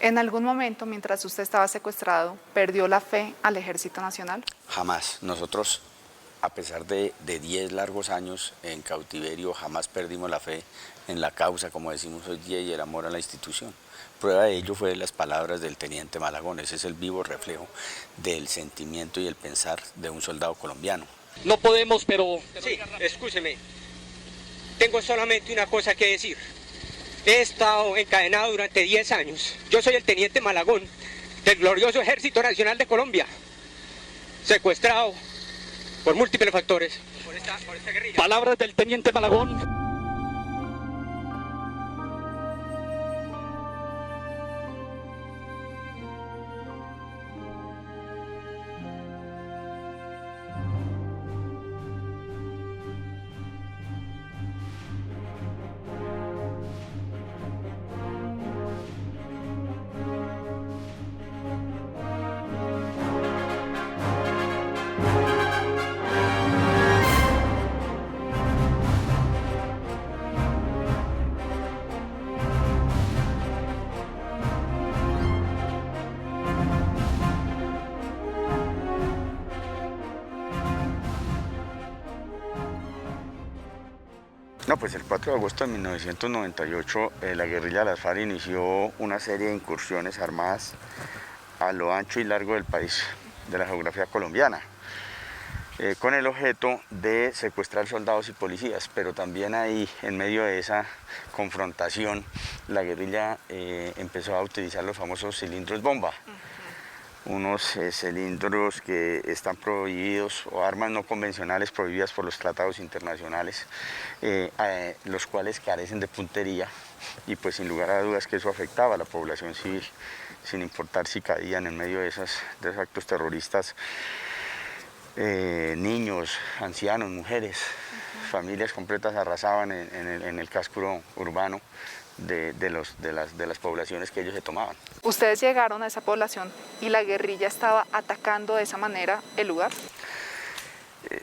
¿En algún momento, mientras usted estaba secuestrado, perdió la fe al Ejército Nacional? Jamás. Nosotros, a pesar de 10 largos años en cautiverio, jamás perdimos la fe en la causa, como decimos hoy día, y el amor a la institución. Prueba de ello fue las palabras del teniente Malagón. Ese es el vivo reflejo del sentimiento y el pensar de un soldado colombiano. No podemos, pero... Sí, escúcheme. Tengo solamente una cosa que decir. He estado encadenado durante 10 años. Yo soy el teniente Malagón, del glorioso Ejército Nacional de Colombia. Secuestrado por múltiples factores. Por esta guerrilla. Palabras del teniente Malagón. No, pues el 4 de agosto de 1998 la guerrilla de las FARC inició una serie de incursiones armadas a lo ancho y largo del país, de la geografía colombiana, con el objeto de secuestrar soldados y policías, pero también ahí, en medio de esa confrontación, la guerrilla empezó a utilizar los famosos cilindros bomba. Unos cilindros que están prohibidos, o armas no convencionales prohibidas por los tratados internacionales, los cuales carecen de puntería, y pues sin lugar a dudas que eso afectaba a la población civil, sin importar si caían en medio de esos actos terroristas niños, ancianos, mujeres, familias completas arrasaban en el casco urbano de las poblaciones que ellos se tomaban. ¿Ustedes llegaron a esa población y la guerrilla estaba atacando de esa manera el lugar?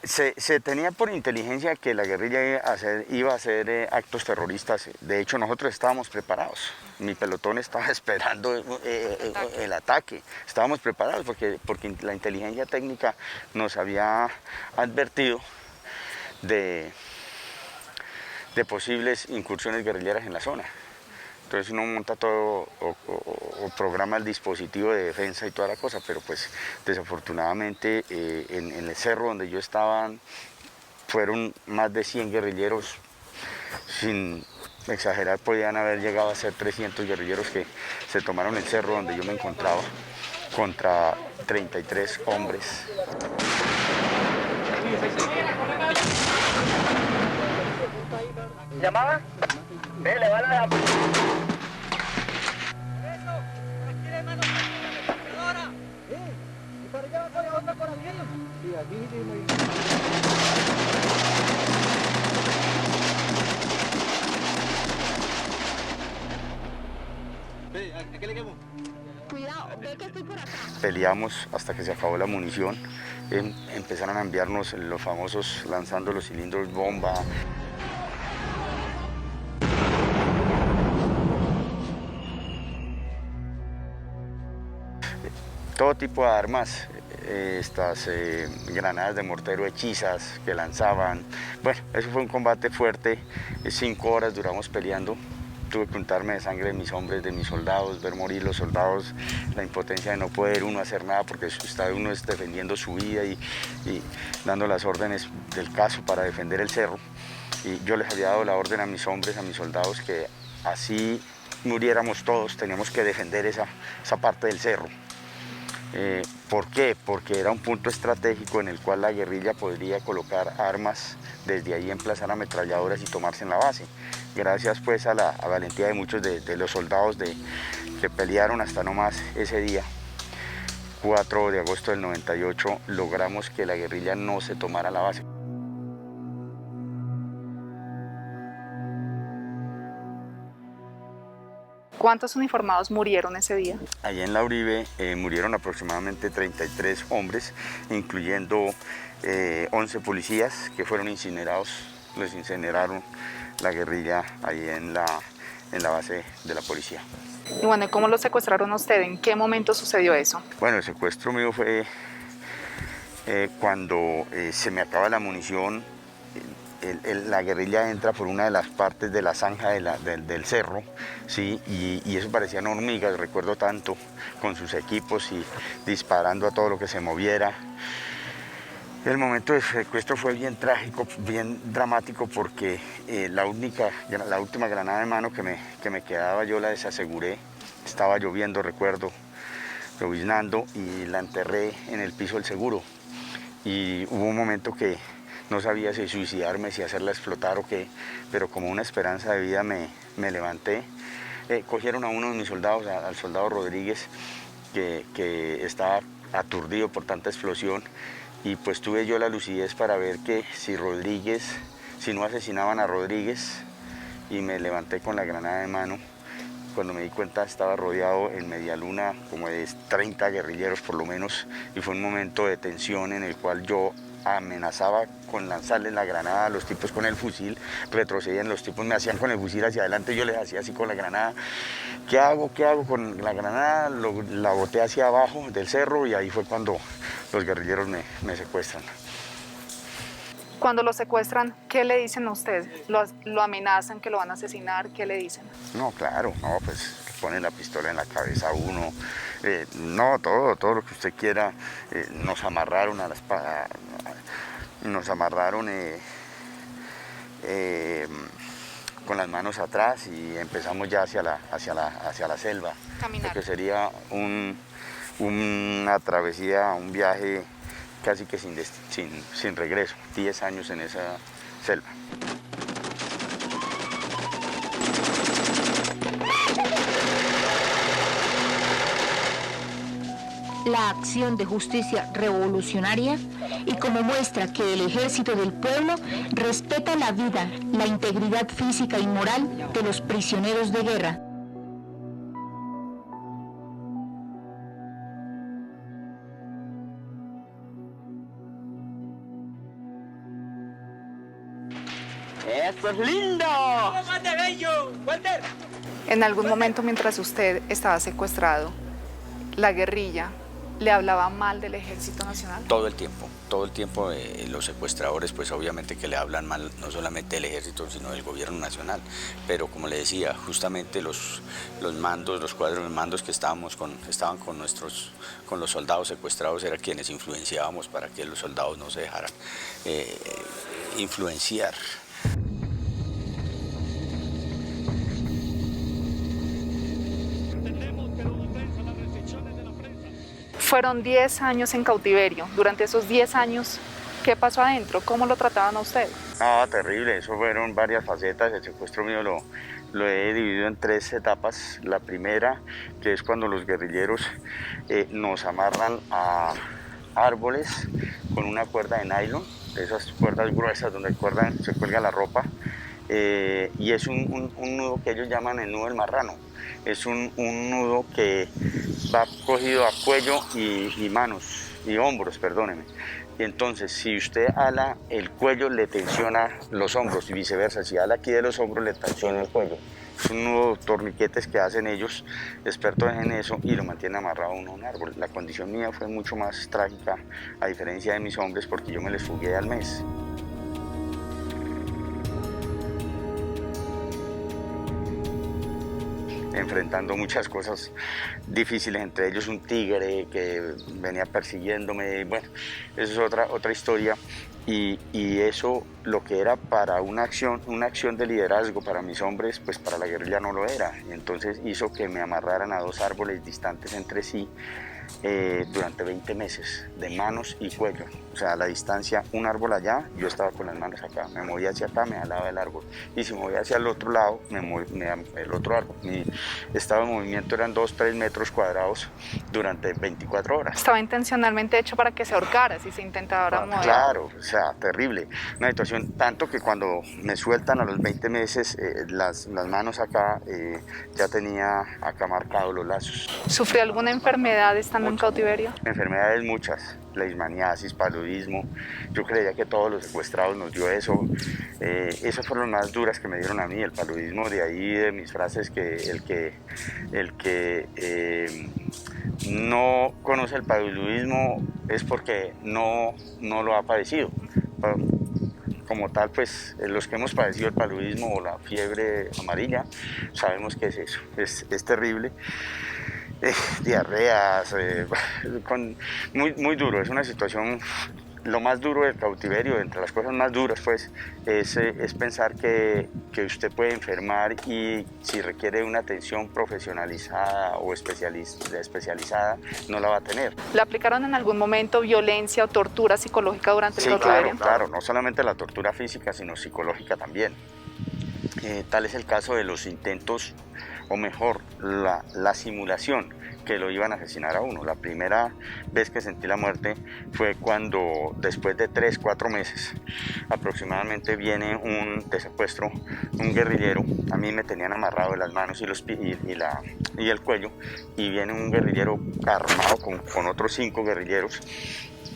Se tenía por inteligencia que la guerrilla iba a hacer actos terroristas. De hecho, nosotros estábamos preparados. Mi pelotón estaba esperando el ataque. Estábamos preparados porque la inteligencia técnica nos había advertido de posibles incursiones guerrilleras en la zona. Entonces uno monta todo o programa el dispositivo de defensa y toda la cosa, pero pues desafortunadamente en el cerro donde yo estaba fueron más de 100 guerrilleros, sin exagerar podían haber llegado a ser 300 guerrilleros que se tomaron el cerro donde yo me encontraba contra 33 hombres. ¿Llamaba? Le va la... Peleamos hasta que se acabó la munición, empezaron a enviarnos los famosos lanzando los cilindros bomba. Todo tipo de armas, estas granadas de mortero hechizas que lanzaban. Bueno, eso fue un combate fuerte, 5 horas duramos peleando. Tuve que untarme de sangre de mis hombres, de mis soldados, ver morir los soldados, la impotencia de no poder uno hacer nada porque está uno defendiendo su vida y dando las órdenes del caso para defender el cerro. Y yo les había dado la orden a mis hombres, a mis soldados, que así muriéramos todos, teníamos que defender esa parte del cerro. ¿Por qué? Porque era un punto estratégico en el cual la guerrilla podría colocar armas, desde ahí emplazar ametralladoras y tomarse en la base. Gracias pues a la valentía de muchos de los soldados que pelearon hasta nomás ese día, 4 de agosto del 98, logramos que la guerrilla no se tomara la base. ¿Cuántos uniformados murieron ese día? Allí en La Uribe murieron aproximadamente 33 hombres, incluyendo 11 policías que fueron incinerados. Los incineraron la guerrilla ahí en la base de la policía. Y bueno, ¿cómo lo secuestraron a usted? ¿En qué momento sucedió eso? Bueno, el secuestro mío fue cuando se me acaba la munición. La guerrilla entra por una de las partes de la zanja del cerro, ¿sí? y eso parecían hormigas, recuerdo tanto, con sus equipos y disparando a todo lo que se moviera. El momento del secuestro fue bien trágico, bien dramático, porque la última granada de mano que me quedaba yo la desaseguré. Estaba lloviendo, recuerdo, lloviznando, y la enterré en el piso del seguro. Y hubo un momento que no sabía si suicidarme, si hacerla explotar o qué, pero como una esperanza de vida me levanté. Cogieron a uno de mis soldados, al soldado Rodríguez, que estaba aturdido por tanta explosión, y pues tuve yo la lucidez para ver que si no asesinaban a Rodríguez, y me levanté con la granada de mano. Cuando me di cuenta estaba rodeado en media luna como de 30 guerrilleros por lo menos, y fue un momento de tensión en el cual yo amenazaba con lanzarles la granada a los tipos con el fusil, retrocedían, los tipos me hacían con el fusil hacia adelante, yo les hacía así con la granada. ¿Qué hago con la granada? La boté hacia abajo del cerro, y ahí fue cuando los guerrilleros me secuestran. Cuando lo secuestran, ¿qué le dicen a usted? ¿Lo amenazan que lo van a asesinar? ¿Qué le dicen? No, claro, no, pues ponen la pistola en la cabeza a uno, no, todo lo que usted quiera. Nos amarraron con las manos atrás, y empezamos ya hacia la selva. Caminar. Lo que sería una travesía, un viaje casi que sin regreso, 10 años en esa selva. La acción de justicia revolucionaria, y como muestra que el ejército del pueblo respeta la vida, la integridad física y moral de los prisioneros de guerra. ¡Eso es lindo! ¡Más de bello! ¡Walter! En algún momento mientras usted estaba secuestrado, la guerrilla le hablaba mal del Ejército Nacional. Todo el tiempo los secuestradores pues obviamente que le hablan mal no solamente del ejército sino del gobierno nacional, pero como le decía, justamente los mandos, los cuadros de mandos que estaban con los soldados secuestrados eran quienes influenciábamos para que los soldados no se dejaran influenciar. Fueron 10 años en cautiverio. Durante esos 10 años, ¿qué pasó adentro? ¿Cómo lo trataban a usted? No, terrible. Eso fueron varias facetas. El secuestro mío lo he dividido en 3 etapas. La primera, que es cuando los guerrilleros nos amarran a árboles con una cuerda de nylon, esas cuerdas gruesas donde se cuelga la ropa, y es un nudo que ellos llaman el nudo del marrano. Es un nudo que va cogido a cuello y manos, y hombros, perdóneme. Y entonces, si usted ala el cuello, le tensiona los hombros, y viceversa. Si ala aquí de los hombros, le tensiona el cuello. Es un nudo, torniquetes que hacen ellos, expertos en eso, y lo mantienen amarrado uno a un árbol. La condición mía fue mucho más trágica, a diferencia de mis hombres, porque yo me les fugué al mes. Enfrentando muchas cosas difíciles, entre ellos un tigre que venía persiguiéndome. Bueno, eso es otra historia, y eso, lo que era para una acción de liderazgo para mis hombres, pues para la guerrilla no lo era, y entonces hizo que me amarraran a 2 árboles distantes entre sí durante 20 meses, de manos y cuello. O sea, a la distancia, un árbol allá, yo estaba con las manos acá, me movía hacia acá, me jalaba el árbol, y si me movía hacia el otro lado, el otro árbol. Mi estado de movimiento eran 2-3 metros cuadrados durante 24 horas. Estaba intencionalmente hecho para que se ahorcara si se intentara mover. Claro, o sea, terrible. Una situación, tanto que cuando me sueltan a los 20 meses, las manos acá, ya tenía acá marcados los lazos. ¿Sufrió alguna enfermedad estando en cautiverio? Enfermedades muchas. leishmaniasis, paludismo. Yo creía que todos los secuestrados nos dio eso. Esas fueron las más duras que me dieron a mí, el paludismo. De ahí de mis frases que el que no conoce el paludismo es porque no lo ha padecido. Como tal, pues los que hemos padecido el paludismo o la fiebre amarilla sabemos que es eso, es terrible. Diarreas, muy duro, es una situación. Lo más duro del cautiverio, entre las cosas más duras, pues, es pensar que usted puede enfermar y si requiere una atención profesionalizada o especializada, no la va a tener. ¿Le aplicaron en algún momento violencia o tortura psicológica durante el cautiverio? Claro, no solamente la tortura física, sino psicológica también. Tal es el caso de los intentos, o mejor, la simulación que lo iban a asesinar a uno. La primera vez que sentí la muerte fue cuando, después de 3-4 meses aproximadamente, viene de secuestro un guerrillero. A mí me tenían amarrado de las manos y el cuello, y viene un guerrillero armado con otros 5 guerrilleros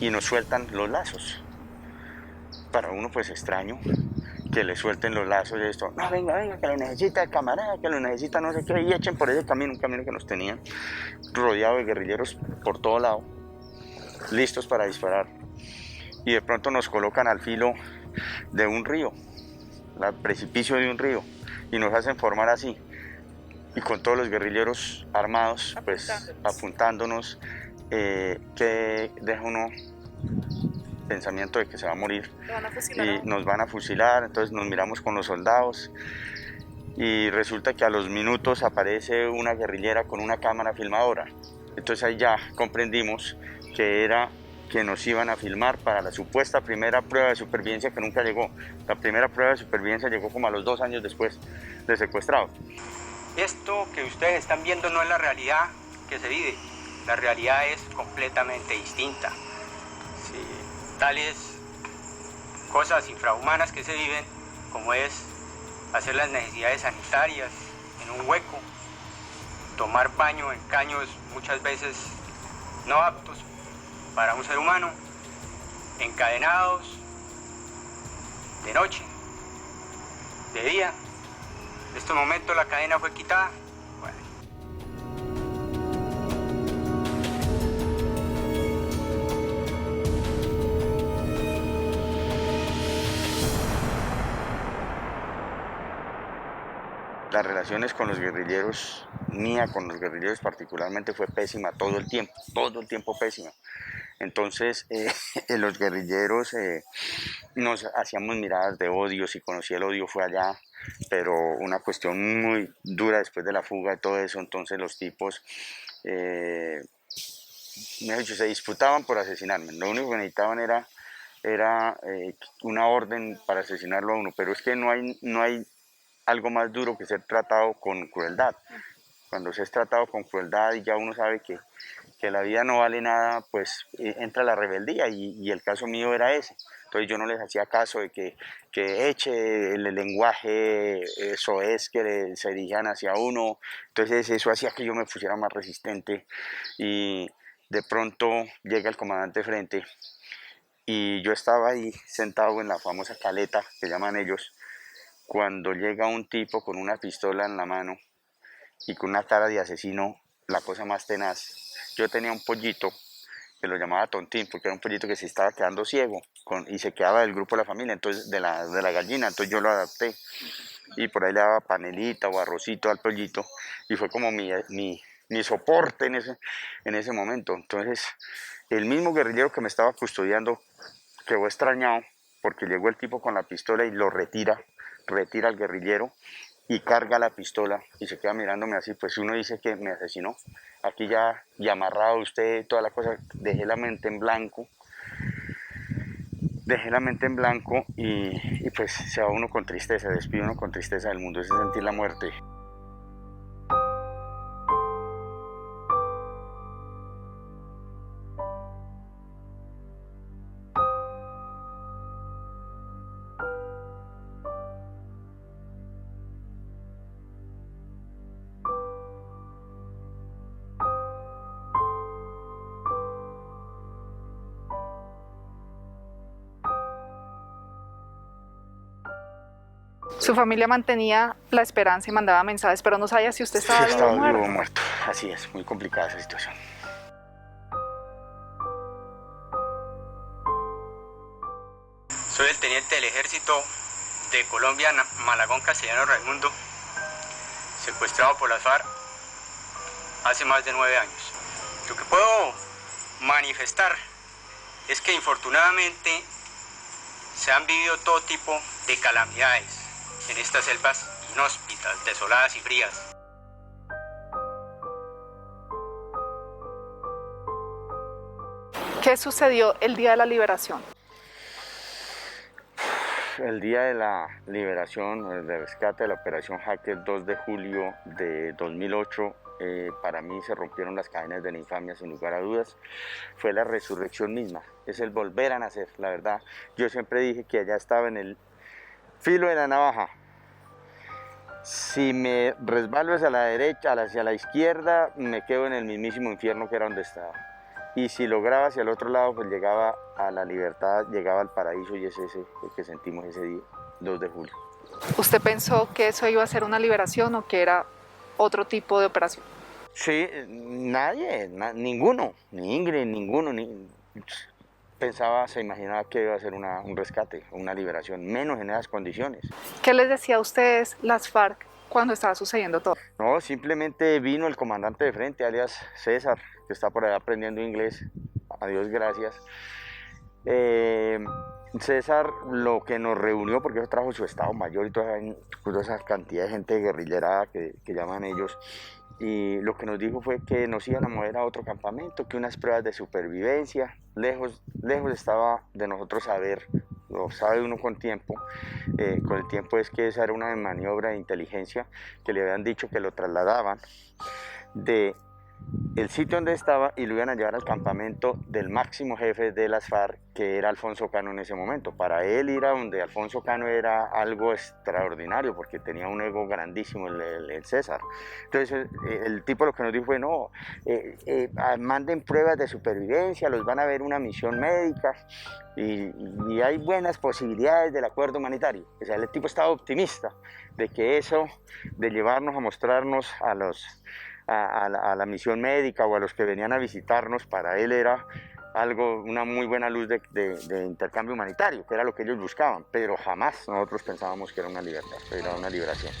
y nos sueltan los lazos. Para uno, pues, extraño que le suelten los lazos y esto, no, venga, que lo necesita el camarada, que lo necesita no sé qué, y echen por ese camino, un camino que nos tenían rodeado de guerrilleros por todo lado, listos para disparar. Y de pronto nos colocan al filo de un río, al precipicio de un río, y nos hacen formar así, y con todos los guerrilleros armados, pues apuntándonos, que deja uno pensamiento de que se va a morir y nos van a fusilar. Entonces nos miramos con los soldados y resulta que a los minutos aparece una guerrillera con una cámara filmadora. Entonces ahí ya comprendimos que nos iban a filmar para la supuesta primera prueba de supervivencia, que nunca llegó. La primera prueba de supervivencia llegó como a los 2 años después de secuestrado. Esto que ustedes están viendo no es la realidad que se vive. La realidad es completamente distinta. Sí, tales cosas infrahumanas que se viven, como es hacer las necesidades sanitarias en un hueco, tomar baño en caños muchas veces no aptos para un ser humano, encadenados de noche, de día. En este momento la cadena fue quitada. Bueno. Las relaciones con los guerrilleros, mía con los guerrilleros particularmente, fue pésima todo el tiempo pésima. Entonces los guerrilleros nos hacíamos miradas de odio. Si conocí el odio fue allá, pero una cuestión muy dura después de la fuga y todo eso. Entonces los tipos se disputaban por asesinarme. Lo único que necesitaban era una orden para asesinarlo a uno, pero es que no hay algo más duro que ser tratado con crueldad. Cuando se es tratado con crueldad y ya uno sabe que la vida no vale nada, pues entra la rebeldía, y el caso mío era ese. Entonces yo no les hacía caso de que eche el lenguaje soez que se dirigían hacia uno. Entonces eso hacía que yo me pusiera más resistente, y de pronto llega el comandante frente y yo estaba ahí sentado en la famosa caleta que llaman ellos, cuando llega un tipo con una pistola en la mano y con una cara de asesino, la cosa más tenaz. Yo tenía un pollito que lo llamaba Tontín, porque era un pollito que se estaba quedando ciego y se quedaba del grupo de la familia, entonces de la gallina. Entonces yo lo adapté y por ahí le daba panelita o arrocito al pollito, y fue como mi soporte en ese momento. Entonces el mismo guerrillero que me estaba custodiando quedó extrañado porque llegó el tipo con la pistola y lo retira al guerrillero y carga la pistola y se queda mirándome así. Pues uno dice que me asesinó. Aquí ya, y amarrado usted, toda la cosa. Dejé la mente en blanco y pues se va uno con tristeza, despide uno con tristeza del mundo, es sentir la muerte. Su familia mantenía la esperanza y mandaba mensajes, pero no sabía si usted estaba Sí, vivo estaba o muerto. vivo o muerto. Así es, muy complicada esa situación. Soy el teniente del ejército de Colombia, Malagón Castellano Raimundo, secuestrado por las FARC hace más de 9 años. Lo que puedo manifestar es que infortunadamente se han vivido todo tipo de calamidades en estas selvas inhóspitas, desoladas y frías. ¿Qué sucedió el día de la liberación? El día de la liberación, el de rescate de la operación Jaque, el 2 de julio de 2008, para mí se rompieron las cadenas de la infamia sin lugar a dudas. Fue la resurrección misma, es el volver a nacer, la verdad. Yo siempre dije que allá estaba en el filo de la navaja. Si me resbalo hacia la derecha, hacia la izquierda, me quedo en el mismísimo infierno que era donde estaba. Y si lograba hacia el otro lado, pues llegaba a la libertad, llegaba al paraíso, y es ese el que sentimos ese día, 2 de julio. ¿Usted pensó que eso iba a ser una liberación o que era otro tipo de operación? Sí, nadie, ninguno, ni Ingrid, ninguno, pensaba, se imaginaba que iba a ser un rescate, una liberación, menos en esas condiciones. ¿Qué les decía a ustedes las FARC cuando estaba sucediendo todo? No, simplemente vino el comandante de frente, alias César, que está por allá aprendiendo inglés, a Dios gracias. César lo que nos reunió, porque eso trajo su estado mayor y toda esa cantidad de gente guerrillerada que llaman ellos, y lo que nos dijo fue que nos iban a mover a otro campamento, que unas pruebas de supervivencia, lejos estaba de nosotros saber, lo sabe uno con tiempo, con el tiempo es que esa era una maniobra de inteligencia que le habían dicho que lo trasladaban de el sitio donde estaba y lo iban a llevar al campamento del máximo jefe de las FARC, que era Alfonso Cano en ese momento. Para él ir a donde Alfonso Cano era algo extraordinario, porque tenía un ego grandísimo el César. Entonces el tipo lo que nos dijo fue, no, manden pruebas de supervivencia, los van a ver una misión médica y hay buenas posibilidades del acuerdo humanitario. O sea, el tipo estaba optimista de que eso, de llevarnos a mostrarnos a la misión médica o a los que venían a visitarnos, para él era algo, una muy buena luz de intercambio humanitario, que era lo que ellos buscaban, pero jamás nosotros pensábamos que era una libertad, era una liberación.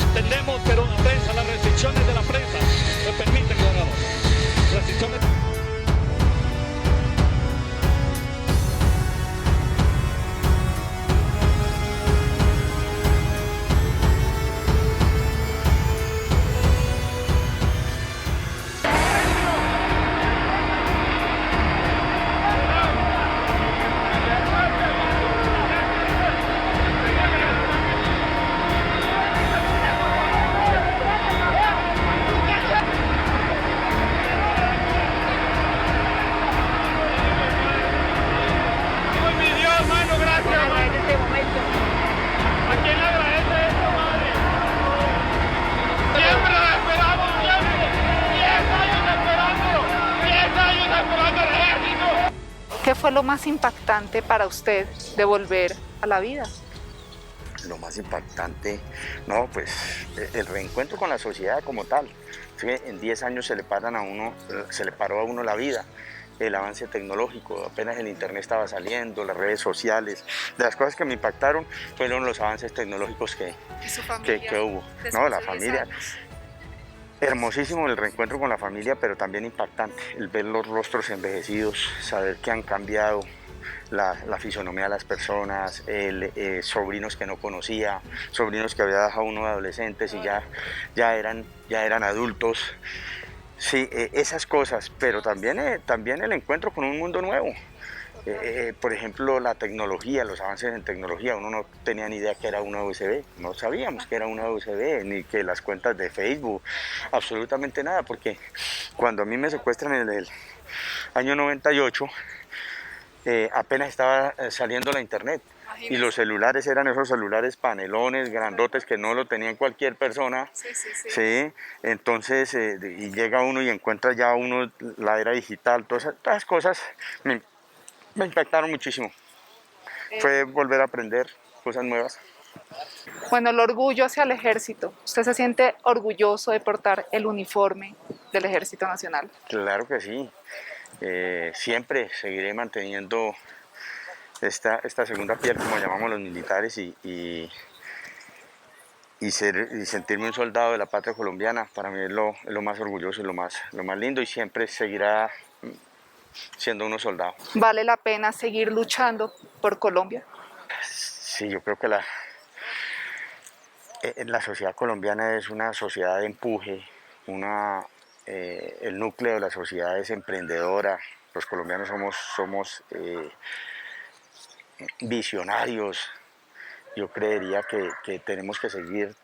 Entendemos, pero la prensa, las restricciones de la prensa me permiten que lo hagamos. Restricciones. ¿Qué fue lo más impactante para usted de volver a la vida? Lo más impactante, no, pues el reencuentro con la sociedad como tal. ¿Sí? En 10 años se le paró a uno la vida. El avance tecnológico, apenas el internet estaba saliendo, las redes sociales. De las cosas que me impactaron fueron los avances tecnológicos que hubo. No, la familia. Hermosísimo el reencuentro con la familia, pero también impactante el ver los rostros envejecidos, saber que han cambiado la fisonomía de las personas, sobrinos que no conocía, sobrinos que había dejado uno de adolescentes y ya eran adultos. Sí, esas cosas, pero también el encuentro con un mundo nuevo. Por ejemplo, la tecnología, los avances en tecnología, uno no tenía ni idea que era una USB, no sabíamos que era una USB, ni que las cuentas de Facebook, absolutamente nada, porque cuando a mí me secuestran en el año 98, apenas estaba saliendo la internet. Y los celulares eran esos celulares panelones, grandotes, que no lo tenían cualquier persona. Sí, entonces, y llega uno y encuentra ya uno la era digital, todas esas cosas me impactaron muchísimo. Fue volver a aprender cosas nuevas. Bueno, el orgullo hacia el ejército. ¿Usted se siente orgulloso de portar el uniforme del Ejército Nacional? Claro que sí. Siempre seguiré manteniendo esta segunda piel, como llamamos los militares, y sentirme un soldado de la patria colombiana. Para mí es lo más orgulloso y lo más lindo, y siempre seguirá siendo uno soldado. ¿Vale la pena seguir luchando por Colombia? Sí, yo creo que la sociedad colombiana es una sociedad de empuje, el núcleo de la sociedad es emprendedora. Los colombianos somos visionarios. Yo creería que tenemos que seguir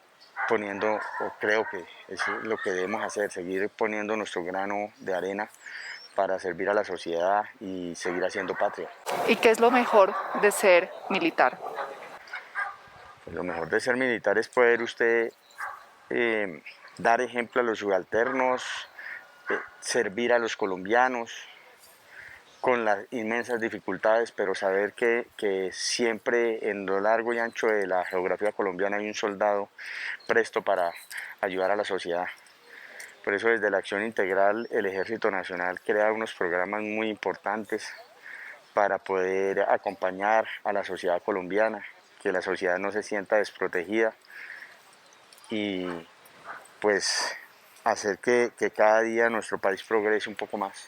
poniendo, o creo que es lo que debemos hacer, seguir poniendo nuestro grano de arena para servir a la sociedad y seguir haciendo patria. ¿Y qué es lo mejor de ser militar? Pues lo mejor de ser militar es poder usted dar ejemplo a los subalternos, servir a los colombianos con las inmensas dificultades, pero saber que siempre en lo largo y ancho de la geografía colombiana hay un soldado presto para ayudar a la sociedad. Por eso desde la acción integral el Ejército Nacional crea unos programas muy importantes para poder acompañar a la sociedad colombiana, que la sociedad no se sienta desprotegida y pues hacer que cada día nuestro país progrese un poco más.